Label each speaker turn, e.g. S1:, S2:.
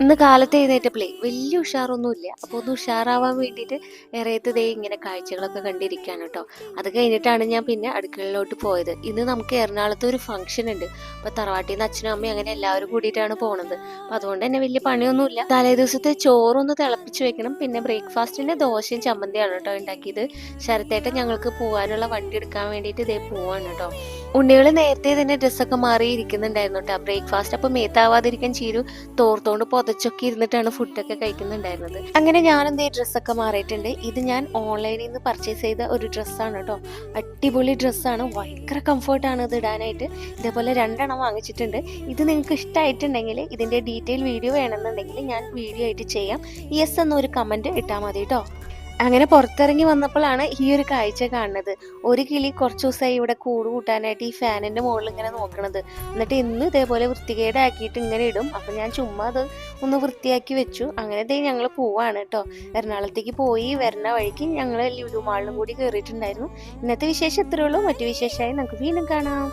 S1: ഇന്ന് കാലത്ത് എഴുന്നേറ്റപ്പളേ വലിയ ഉഷാറൊന്നുമില്ല. അപ്പോൾ ഒന്ന് ഉഷാറാവാൻ വേണ്ടിയിട്ട് ഇറയത്ത് ദേ ഇങ്ങനെ കാഴ്ചകളൊക്കെ കണ്ടിരിക്കുകയാണ് കേട്ടോ. അത് കഴിഞ്ഞിട്ടാണ് ഞാൻ പിന്നെ അടുക്കളയിലോട്ട് പോയത്. ഇന്ന് നമുക്ക് എറണാകുളത്ത് ഒരു ഫംഗ്ഷൻ ഉണ്ട്. അപ്പോൾ തറവാട്ടിൽ നിന്ന് അച്ഛനും അമ്മയും അങ്ങനെ എല്ലാവരും കൂടിയിട്ടാണ് പോണത്. അപ്പോൾ അതുകൊണ്ട് തന്നെ വലിയ പണിയൊന്നുമില്ല. തലേ ദിവസത്തെ ചോറൊന്ന് തിളപ്പിച്ച് വെക്കണം. പിന്നെ ബ്രേക്ക്ഫാസ്റ്റിന് ദോശയും ചമ്മന്തിയാണ് കേട്ടോ ഉണ്ടാക്കിയത്. ശരത്തേട്ടൻ ഞങ്ങൾക്ക് പോകാനുള്ള വണ്ടി എടുക്കാൻ വേണ്ടിയിട്ട് ഇതേ പോവാണ് കേട്ടോ. ഉണ്ണികൾ നേരത്തെ തന്നെ ഡ്രസ്സൊക്കെ മാറി ഇരിക്കുന്നുണ്ടായിരുന്നു കേട്ടോ. ബ്രേക്ക്ഫാസ്റ്റ് അപ്പോൾ മേത്താവാതിരിക്കാൻ ചീരു തോർത്തോണ്ട് പൊതച്ചൊക്കെ ഇരുന്നിട്ടാണ് ഫുഡൊക്കെ കഴിക്കുന്നുണ്ടായിരുന്നത്. അങ്ങനെ ഞാനെന്ത് ഡ്രസ്സൊക്കെ മാറിയിട്ടുണ്ട്. ഇത് ഞാൻ ഓൺലൈനിൽ നിന്ന് പർച്ചേസ് ചെയ്ത ഒരു ഡ്രസ്സാണ് കേട്ടോ. അടിപൊളി ഡ്രസ്സാണ്, ഭയങ്കര കംഫർട്ടാണ് ഇത് ഇടാനായിട്ട്. ഇതേപോലെ 2 വാങ്ങിച്ചിട്ടുണ്ട്. ഇത് നിങ്ങൾക്ക് ഇഷ്ടമായിട്ടുണ്ടെങ്കിൽ ഇതിൻ്റെ ഡീറ്റെയിൽ വീഡിയോ വേണമെന്നുണ്ടെങ്കിൽ ഞാൻ വീഡിയോ ആയിട്ട് ചെയ്യാം. യെസ് എന്നൊരു കമൻറ്റ് ഇട്ടാൽ മതി കേട്ടോ. അങ്ങനെ പുറത്തിറങ്ങി വന്നപ്പോഴാണ് ഈ ഒരു കാഴ്ച കാണുന്നത്. ഒരു കിളി കുറച്ച് ദിവസമായി ഇവിടെ കൂട് കൂട്ടാനായിട്ട് ഈ ഫാനിൻ്റെ മുകളിൽ ഇങ്ങനെ നോക്കണത്. എന്നിട്ട് ഇന്ന് ഇതേപോലെ വൃത്തികേടാക്കിയിട്ട് ഇങ്ങനെ ഇടും. അപ്പം ഞാൻ ചുമ്മാ അത് ഒന്ന് വൃത്തിയാക്കി വെച്ചു. അങ്ങനെ ഞങ്ങൾ പോവാണ് കേട്ടോ. എറണാകുളത്തേക്ക് പോയി വരുന്ന വഴിക്ക് ഞങ്ങൾ ലുലു മാളിലും കൂടി കയറിയിട്ടുണ്ടായിരുന്നു. ഇന്നത്തെ വിശേഷം ഇത്രയേ ഉള്ളൂ. മറ്റു വിശേഷമായി നമുക്ക് വീണ്ടും കാണാം.